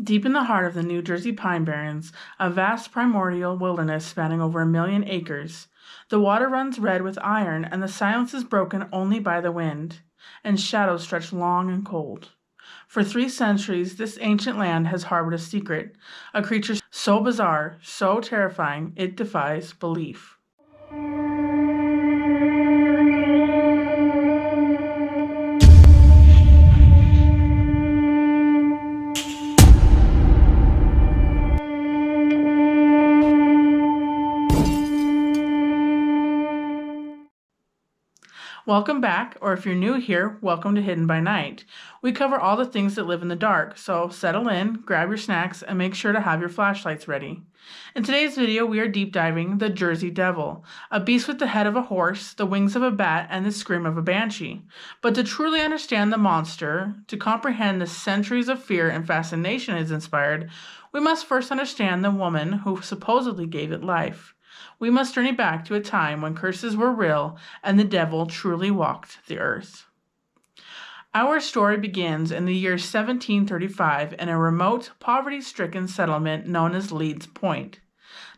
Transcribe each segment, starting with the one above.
Deep in the heart of the New Jersey Pine Barrens, a vast primordial wilderness spanning over 1,000,000 acres, the water runs red with iron and the silence is broken only by the wind, and shadows stretch long and cold. For 3 centuries, this ancient land has harbored a secret, a creature so bizarre, so terrifying, it defies belief. Welcome back, or if you're new here, welcome to Hidden by Night. We cover all the things that live in the dark, so settle in, grab your snacks, and make sure to have your flashlights ready. In today's video, we are deep diving the Jersey Devil, a beast with the head of a horse, the wings of a bat, and the scream of a banshee. But to truly understand the monster, to comprehend the centuries of fear and fascination it has inspired, we must first understand the woman who supposedly gave it life. We must journey back to a time when curses were real and the devil truly walked the earth. Our story begins in the year 1735 in a remote, poverty-stricken settlement known as Leeds Point,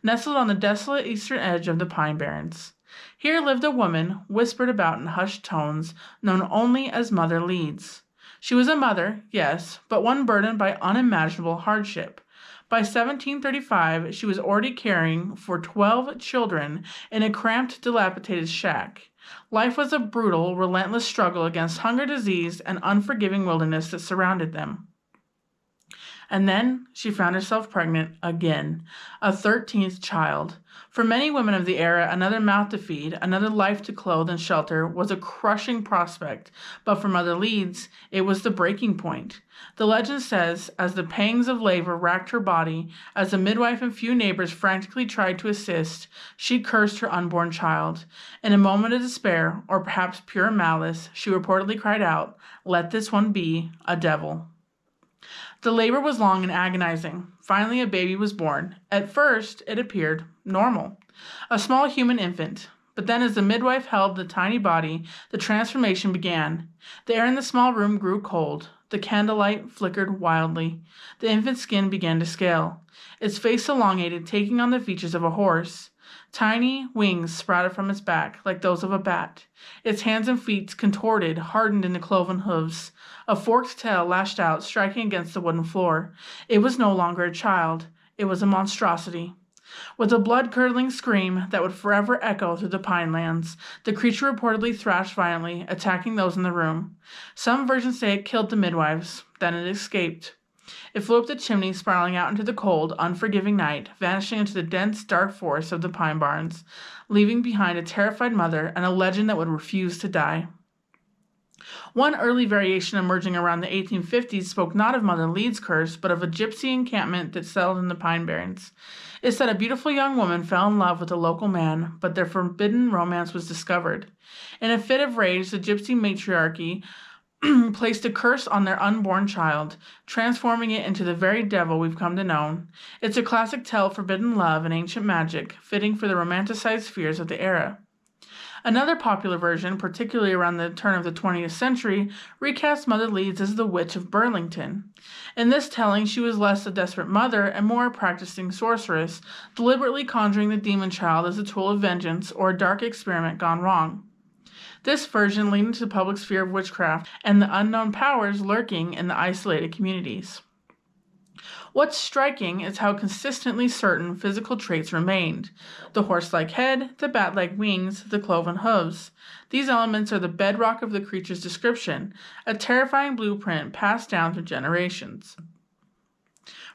nestled on the desolate eastern edge of the Pine Barrens. Here lived a woman, whispered about in hushed tones, known only as Mother Leeds. She was a mother, yes, but one burdened by unimaginable hardship. By 1735, she was already caring for 12 children in a cramped, dilapidated shack. Life was a brutal, relentless struggle against hunger, disease, and unforgiving wilderness that surrounded them. And then she found herself pregnant again, a 13th child. For many women of the era, another mouth to feed, another life to clothe and shelter was a crushing prospect, but for Mother Leeds, it was the breaking point. The legend says, as the pangs of labor racked her body, as the midwife and few neighbors frantically tried to assist, she cursed her unborn child. In a moment of despair, or perhaps pure malice, she reportedly cried out, "Let this one be a devil." The labor was long and agonizing. Finally, a baby was born. At first, it appeared normal, a small human infant. But then as the midwife held the tiny body, the transformation began. The air in the small room grew cold. The candlelight flickered wildly. The infant's skin began to scale. Its face elongated, taking on the features of a horse. Tiny wings sprouted from its back, like those of a bat. Its hands and feet contorted, hardened into cloven hooves. A forked tail lashed out, striking against the wooden floor. It was no longer a child. It was a monstrosity. With a blood-curdling scream that would forever echo through the pine lands, the creature reportedly thrashed violently, attacking those in the room. Some versions say it killed the midwives. Then it escaped. It flew up the chimney, spiraling out into the cold, unforgiving night, vanishing into the dense, dark forest of the Pine Barrens, leaving behind a terrified mother and a legend that would refuse to die. One early variation emerging around the 1850s spoke not of Mother Leeds' curse, but of a gypsy encampment that settled in the Pine Barrens. It said a beautiful young woman fell in love with a local man, but their forbidden romance was discovered. In a fit of rage, the gypsy matriarchy placed a curse on their unborn child, transforming it into the very devil we've come to know. It's a classic tale of forbidden love and ancient magic, fitting for the romanticized fears of the era. Another popular version, particularly around the turn of the 20th century, recast Mother Leeds as the Witch of Burlington. In this telling, she was less a desperate mother and more a practicing sorceress, deliberately conjuring the demon child as a tool of vengeance or a dark experiment gone wrong. This version leaned into the public's fear of witchcraft and the unknown powers lurking in the isolated communities. What's striking is how consistently certain physical traits remained. The horse-like head, the bat-like wings, the cloven hooves. These elements are the bedrock of the creature's description, a terrifying blueprint passed down through generations.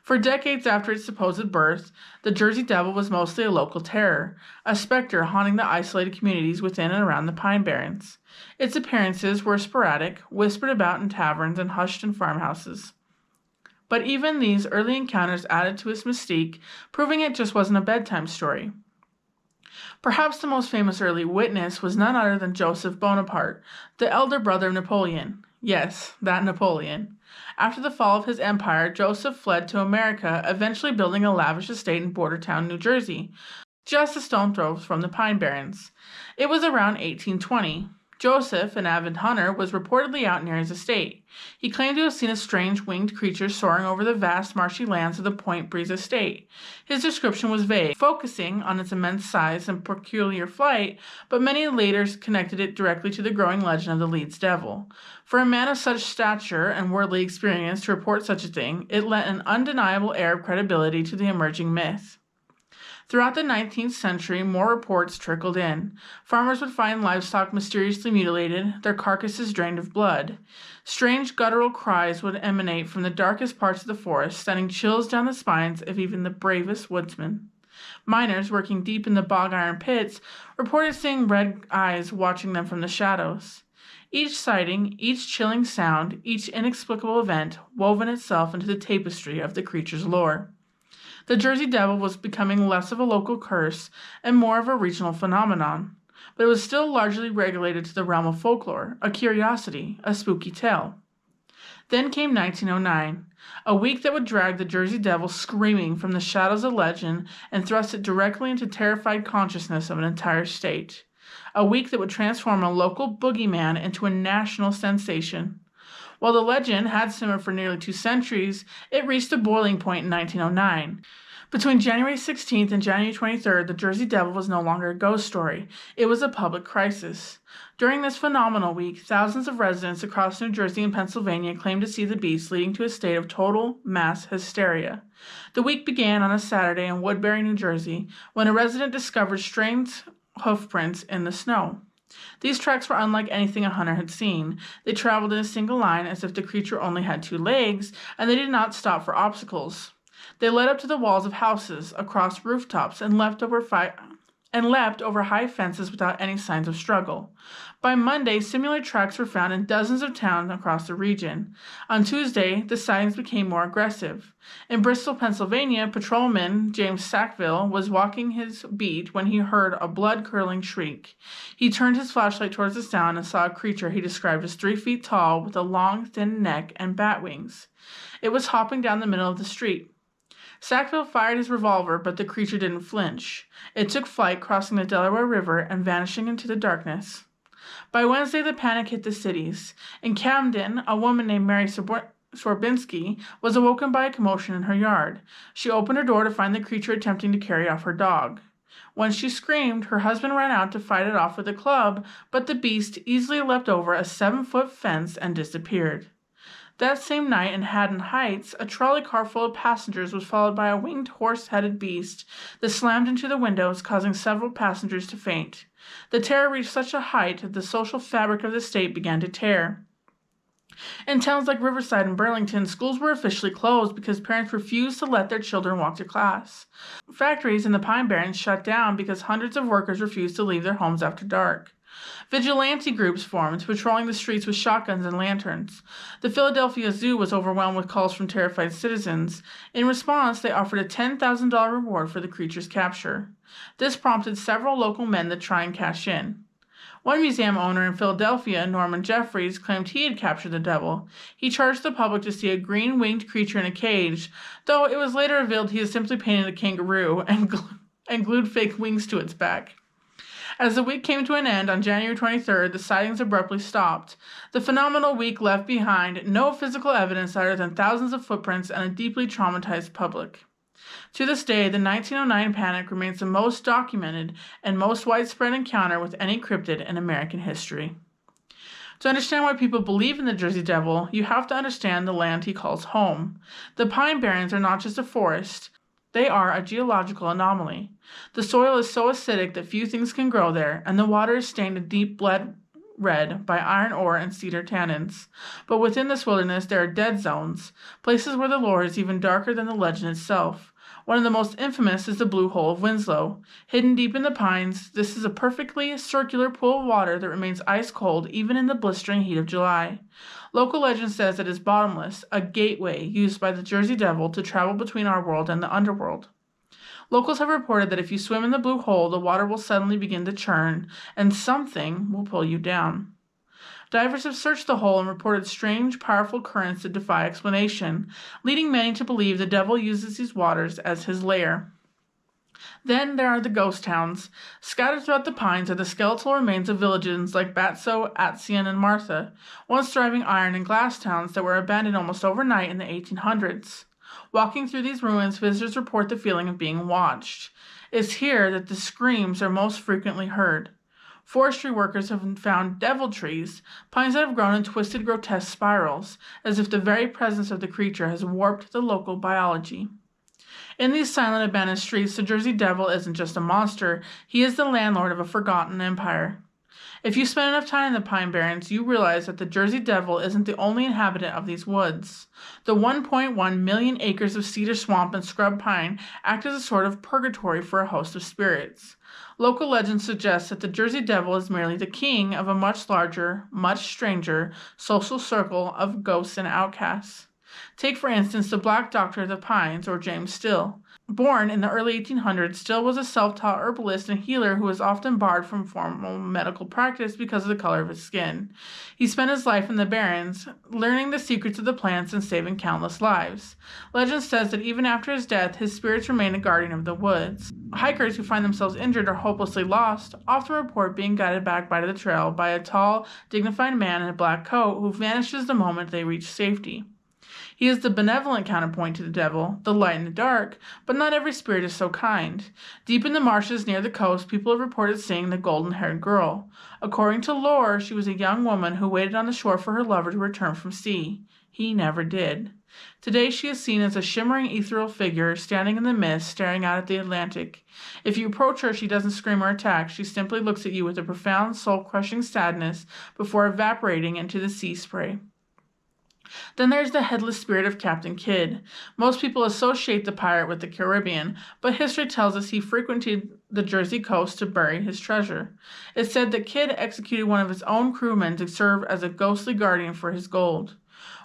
For decades after its supposed birth, the Jersey Devil was mostly a local terror, a specter haunting the isolated communities within and around the Pine Barrens. Its appearances were sporadic, whispered about in taverns and hushed in farmhouses. But even these early encounters added to its mystique, proving it just wasn't a bedtime story. Perhaps the most famous early witness was none other than Joseph Bonaparte, the elder brother of Napoleon. Yes, that Napoleon. After the fall of his empire, Joseph fled to America, eventually building a lavish estate in border town New Jersey, just a stone throw from the Pine Barrens. It was around 1820. Joseph, an avid hunter, was reportedly out near his estate. He claimed to have seen a strange winged creature soaring over the vast marshy lands of the Point Breeze estate. His description was vague, focusing on its immense size and peculiar flight, but many later connected it directly to the growing legend of the Leeds Devil. For a man of such stature and worldly experience to report such a thing, it lent an undeniable air of credibility to the emerging myth. Throughout the 19th century, more reports trickled in. Farmers would find livestock mysteriously mutilated, their carcasses drained of blood. Strange guttural cries would emanate from the darkest parts of the forest, sending chills down the spines of even the bravest woodsmen. Miners working deep in the bog iron pits reported seeing red eyes watching them from the shadows. Each sighting, each chilling sound, each inexplicable event woven itself into the tapestry of the creature's lore. The Jersey Devil was becoming less of a local curse and more of a regional phenomenon, but it was still largely regulated to the realm of folklore, a curiosity, a spooky tale. Then came 1909, a week that would drag the Jersey Devil screaming from the shadows of legend and thrust it directly into terrified consciousness of an entire state. A week that would transform a local boogeyman into a national sensation. While the legend had simmered for nearly 2 centuries, it reached a boiling point in 1909. Between January 16th and January 23rd, the Jersey Devil was no longer a ghost story. It was a public crisis. During this phenomenal week, thousands of residents across New Jersey and Pennsylvania claimed to see the beast, leading to a state of total mass hysteria. The week began on a Saturday in Woodbury, New Jersey, when a resident discovered strange hoofprints in the snow. These tracks were unlike anything a hunter had seen. They traveled in a single line as if the creature only had 2 legs, and they did not stop for obstacles. They led up to the walls of houses, across rooftops, and leapt over high fences without any signs of struggle. By Monday, similar tracks were found in dozens of towns across the region. On Tuesday, the sightings became more aggressive. In Bristol, Pennsylvania, patrolman James Sackville was walking his beat when he heard a blood-curdling shriek. He turned his flashlight towards the sound and saw a creature he described as 3 feet tall with a long, thin neck and bat wings. It was hopping down the middle of the street. Sackville fired his revolver, but the creature didn't flinch. It took flight, crossing the Delaware River and vanishing into the darkness. By Wednesday, the panic hit the cities. In Camden, a woman named Mary Sorbinsky was awoken by a commotion in her yard. She opened her door to find the creature attempting to carry off her dog. When she screamed, her husband ran out to fight it off with a club, but the beast easily leapt over a 7-foot fence and disappeared. That same night in Haddon Heights, a trolley car full of passengers was followed by a winged horse-headed beast that slammed into the windows, causing several passengers to faint. The terror reached such a height that the social fabric of the state began to tear. In towns like Riverside and Burlington, schools were officially closed because parents refused to let their children walk to class. Factories in the Pine Barrens shut down because hundreds of workers refused to leave their homes after dark. Vigilante groups formed, patrolling the streets with shotguns and lanterns. The Philadelphia Zoo was overwhelmed with calls from terrified citizens. In response, they offered a $10,000 reward for the creature's capture. This prompted several local men to try and cash in. One museum owner in Philadelphia, Norman Jeffries, claimed he had captured the devil. He charged the public to see a green-winged creature in a cage, though it was later revealed he had simply painted a kangaroo and glued fake wings to its back. As the week came to an end on January 23rd, the sightings abruptly stopped. The phenomenal week left behind no physical evidence other than thousands of footprints and a deeply traumatized public. To this day, the 1909 panic remains the most documented and most widespread encounter with any cryptid in American history. To understand why people believe in the Jersey Devil, you have to understand the land he calls home. The Pine Barrens are not just a forest. They are a geological anomaly. The soil is so acidic that few things can grow there, and the water is stained a deep blood red by iron ore and cedar tannins. But within this wilderness there are dead zones, places where the lore is even darker than the legend itself. One of the most infamous is the Blue Hole of Winslow. Hidden deep in the pines, this is a perfectly circular pool of water that remains ice cold even in the blistering heat of July. Local legend says it is bottomless, a gateway used by the Jersey Devil to travel between our world and the underworld. Locals have reported that if you swim in the blue hole, the water will suddenly begin to churn, and something will pull you down. Divers have searched the hole and reported strange, powerful currents that defy explanation, leading many to believe the devil uses these waters as his lair. Then there are the ghost towns. Scattered throughout the pines are the skeletal remains of villages like Batso, Atzian, and Martha, once thriving iron and glass towns that were abandoned almost overnight in the 1800s. Walking through these ruins, visitors report the feeling of being watched. It's here that the screams are most frequently heard. Forestry workers have found devil trees, pines that have grown in twisted, grotesque spirals, as if the very presence of the creature has warped the local biology. In these silent, abandoned streets, the Jersey Devil isn't just a monster, he is the landlord of a forgotten empire. If you spend enough time in the Pine Barrens, you realize that the Jersey Devil isn't the only inhabitant of these woods. The 1.1 million acres of cedar swamp and scrub pine act as a sort of purgatory for a host of spirits. Local legends suggest that the Jersey Devil is merely the king of a much larger, much stranger social circle of ghosts and outcasts. Take, for instance, the Black Doctor of the Pines, or James Still. Born in the early 1800s, Still was a self-taught herbalist and healer who was often barred from formal medical practice because of the color of his skin. He spent his life in the Barrens, learning the secrets of the plants and saving countless lives. Legend says that even after his death, his spirits remain a guardian of the woods. Hikers who find themselves injured or hopelessly lost often report being guided back by the trail by a tall, dignified man in a black coat who vanishes the moment they reach safety. He is the benevolent counterpoint to the devil, the light in the dark, but not every spirit is so kind. Deep in the marshes near the coast, people have reported seeing the golden-haired girl. According to lore, she was a young woman who waited on the shore for her lover to return from sea. He never did. Today she is seen as a shimmering ethereal figure standing in the mist, staring out at the Atlantic. If you approach her, she doesn't scream or attack. She simply looks at you with a profound, soul-crushing sadness before evaporating into the sea spray. Then there's the headless spirit of Captain Kidd. Most people associate the pirate with the Caribbean, but history tells us he frequented the Jersey coast to bury his treasure. It's said that Kidd executed one of his own crewmen to serve as a ghostly guardian for his gold.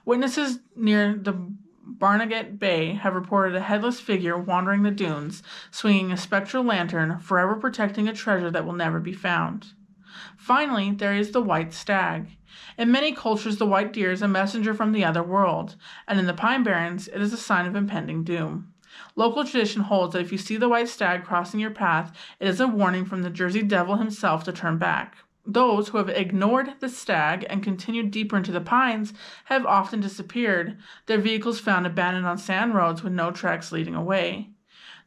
Witnesses near the Barnegat Bay have reported a headless figure wandering the dunes, swinging a spectral lantern, forever protecting a treasure that will never be found. Finally, there is the white stag. In many cultures, the white deer is a messenger from the other world, and in the Pine Barrens, it is a sign of impending doom. Local tradition holds that if you see the white stag crossing your path, it is a warning from the Jersey Devil himself to turn back. Those who have ignored the stag and continued deeper into the pines have often disappeared, their vehicles found abandoned on sand roads with no tracks leading away.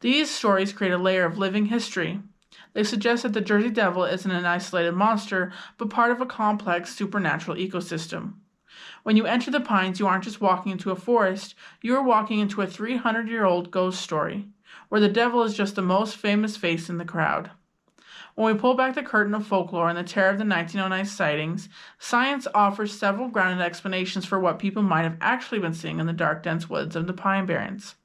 These stories create a layer of living history. They suggest that the Jersey Devil isn't an isolated monster, but part of a complex supernatural ecosystem. When you enter the pines, you aren't just walking into a forest, you are walking into a 300-year-old ghost story, where the devil is just the most famous face in the crowd. When we pull back the curtain of folklore and the terror of the 1909 sightings, science offers several grounded explanations for what people might have actually been seeing in the dark, dense woods of the Pine Barrens.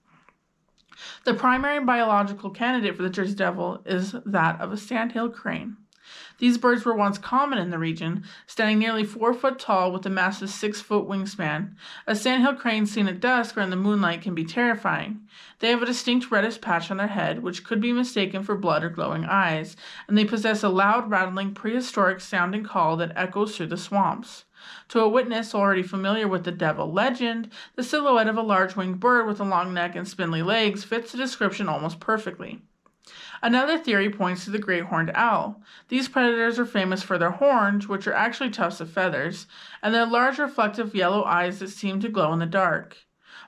The primary biological candidate for the Jersey Devil is that of a Sandhill Crane. These birds were once common in the region, standing nearly 4 foot tall with a massive 6-foot wingspan. A Sandhill Crane seen at dusk or in the moonlight can be terrifying. They have a distinct reddish patch on their head, which could be mistaken for blood or glowing eyes, and they possess a loud, rattling, prehistoric sounding call that echoes through the swamps. To a witness already familiar with the devil legend, the silhouette of a large-winged bird with a long neck and spindly legs fits the description almost perfectly. Another theory points to the great horned owl. These predators are famous for their horns, which are actually tufts of feathers, and their large reflective yellow eyes that seem to glow in the dark.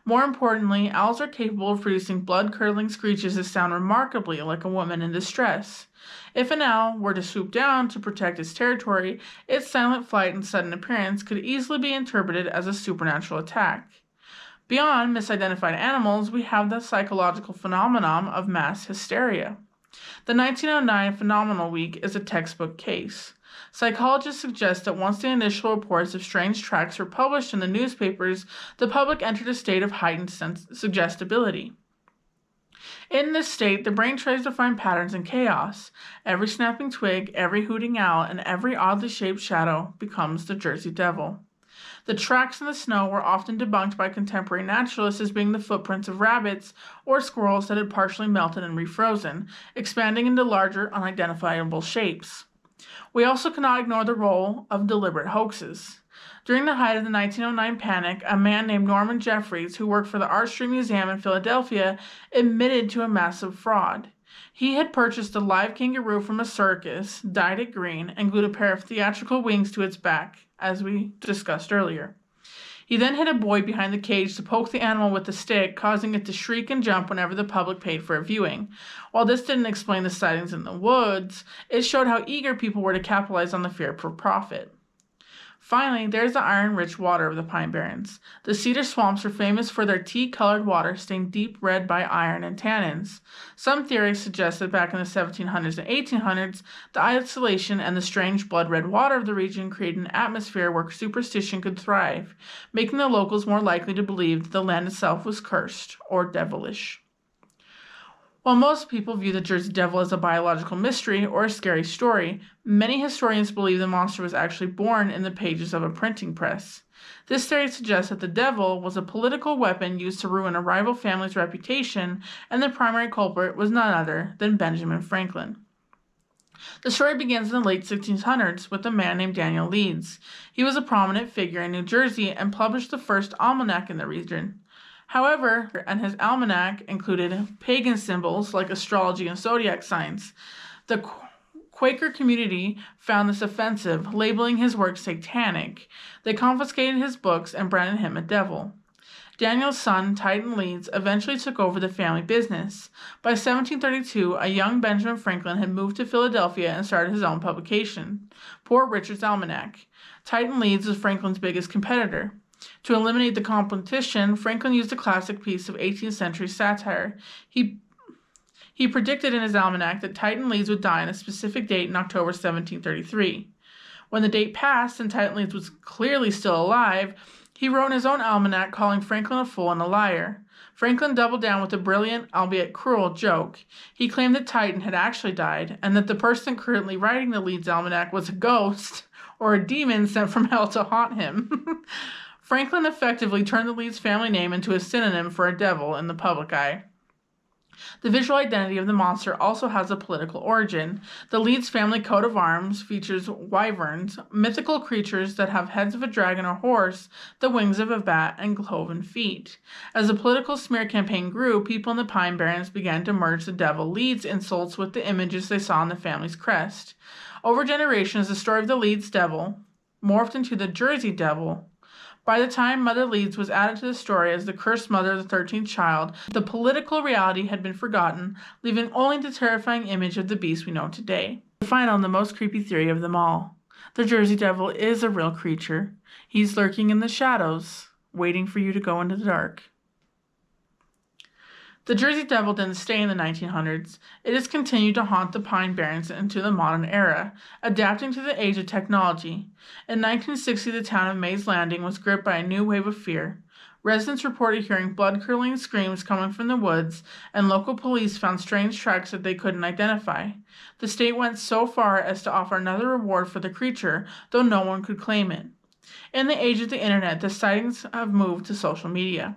More importantly, owls are capable of producing blood-curdling screeches that sound remarkably like a woman in distress. If an owl were to swoop down to protect its territory, its silent flight and sudden appearance could easily be interpreted as a supernatural attack. Beyond misidentified animals, we have the psychological phenomenon of mass hysteria. The 1909 Phenomenal Week is a textbook case. Psychologists suggest that once the initial reports of strange tracks were published in the newspapers, the public entered a state of heightened suggestibility. In this state, the brain tries to find patterns in chaos. Every snapping twig, every hooting owl, and every oddly shaped shadow becomes the Jersey Devil. The tracks in the snow were often debunked by contemporary naturalists as being the footprints of rabbits or squirrels that had partially melted and refrozen, expanding into larger, unidentifiable shapes. We also cannot ignore the role of deliberate hoaxes. During the height of the 1909 panic, a man named Norman Jeffries, who worked for the Art Street Museum in Philadelphia, admitted to a massive fraud. He had purchased a live kangaroo from a circus, dyed it green, and glued a pair of theatrical wings to its back, as we discussed earlier. He then hid a boy behind the cage to poke the animal with a stick, causing it to shriek and jump whenever the public paid for a viewing. While this didn't explain the sightings in the woods, it showed how eager people were to capitalize on the fear for profit. Finally, there's the iron-rich water of the Pine Barrens. The cedar swamps are famous for their tea-colored water stained deep red by iron and tannins. Some theories suggest that back in the 1700s and 1800s, the isolation and the strange blood-red water of the region created an atmosphere where superstition could thrive, making the locals more likely to believe that the land itself was cursed or devilish. While most people view the Jersey Devil as a biological mystery or a scary story, many historians believe the monster was actually born in the pages of a printing press. This theory suggests that the devil was a political weapon used to ruin a rival family's reputation, and the primary culprit was none other than Benjamin Franklin. The story begins in the late 1600s with a man named Daniel Leeds. He was a prominent figure in New Jersey and published the first almanac in the region. However, and his almanac included pagan symbols like astrology and zodiac signs. The Quaker community found this offensive, labeling his work satanic. They confiscated his books and branded him a devil. Daniel's son, Titan Leeds, eventually took over the family business. By 1732, a young Benjamin Franklin had moved to Philadelphia and started his own publication, Poor Richard's Almanac. Titan Leeds was Franklin's biggest competitor. To eliminate the competition, Franklin used a classic piece of 18th century satire. He predicted in his almanac that Titan Leeds would die on a specific date in October 1733. When the date passed and Titan Leeds was clearly still alive, he wrote in his own almanac calling Franklin a fool and a liar. Franklin doubled down with a brilliant, albeit cruel, joke. He claimed that Titan had actually died, and that the person currently writing the Leeds almanac was a ghost or a demon sent from hell to haunt him. Franklin effectively turned the Leeds family name into a synonym for a devil in the public eye. The visual identity of the monster also has a political origin. The Leeds family coat of arms features wyverns, mythical creatures that have heads of a dragon or horse, the wings of a bat, and cloven feet. As the political smear campaign grew, people in the Pine Barrens began to merge the devil Leeds insults with the images they saw on the family's crest. Over generations, the story of the Leeds Devil morphed into the Jersey Devil. By the time Mother Leeds was added to the story as the cursed mother of the 13th child, the political reality had been forgotten, leaving only the terrifying image of the beast we know today. The final and the most creepy theory of them all. The Jersey Devil is a real creature. He's lurking in the shadows, waiting for you to go into the dark. The Jersey Devil didn't stay in the 1900s. It has continued to haunt the Pine Barrens into the modern era, adapting to the age of technology. In 1960, the town of Mays Landing was gripped by a new wave of fear. Residents reported hearing blood-curdling screams coming from the woods, and local police found strange tracks that they couldn't identify. The state went so far as to offer another reward for the creature, though no one could claim it. In the age of the internet, the sightings have moved to social media.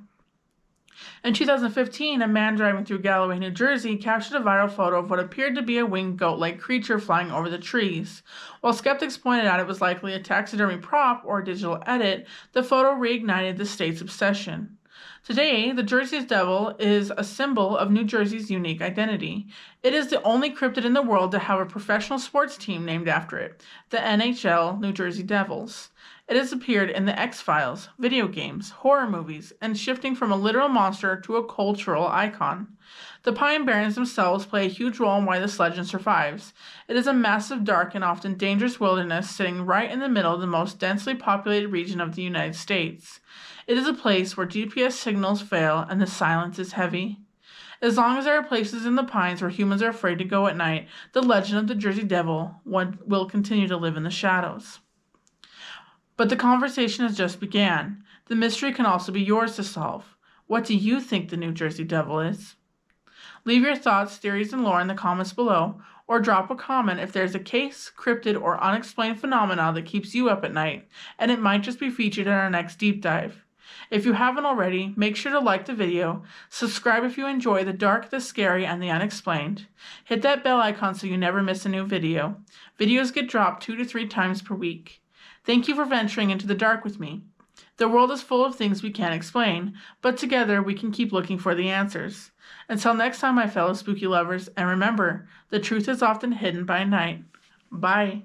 In 2015, a man driving through Galloway, New Jersey, captured a viral photo of what appeared to be a winged goat-like creature flying over the trees. While skeptics pointed out it was likely a taxidermy prop or a digital edit, the photo reignited the state's obsession. Today, the Jersey Devil is a symbol of New Jersey's unique identity. It is the only cryptid in the world to have a professional sports team named after it, the NHL New Jersey Devils. It has appeared in the X-Files, video games, horror movies, and shifting from a literal monster to a cultural icon. The Pine Barrens themselves play a huge role in why this legend survives. It is a massive, dark, and often dangerous wilderness sitting right in the middle of the most densely populated region of the United States. It is a place where GPS signals fail and the silence is heavy. As long as there are places in the pines where humans are afraid to go at night, the legend of the Jersey Devil will continue to live in the shadows. But the conversation has just began. The mystery can also be yours to solve. What do you think the New Jersey Devil is? Leave your thoughts, theories, and lore in the comments below, or drop a comment if there's a case, cryptid, or unexplained phenomena that keeps you up at night, and it might just be featured in our next deep dive. If you haven't already, make sure to like the video, subscribe if you enjoy the dark, the scary, and the unexplained. Hit that bell icon so you never miss a new video. Videos get dropped 2 to 3 times per week. Thank you for venturing into the dark with me. The world is full of things we can't explain, but together we can keep looking for the answers. Until next time, my fellow spooky lovers, and remember, the truth is often hidden by night. Bye.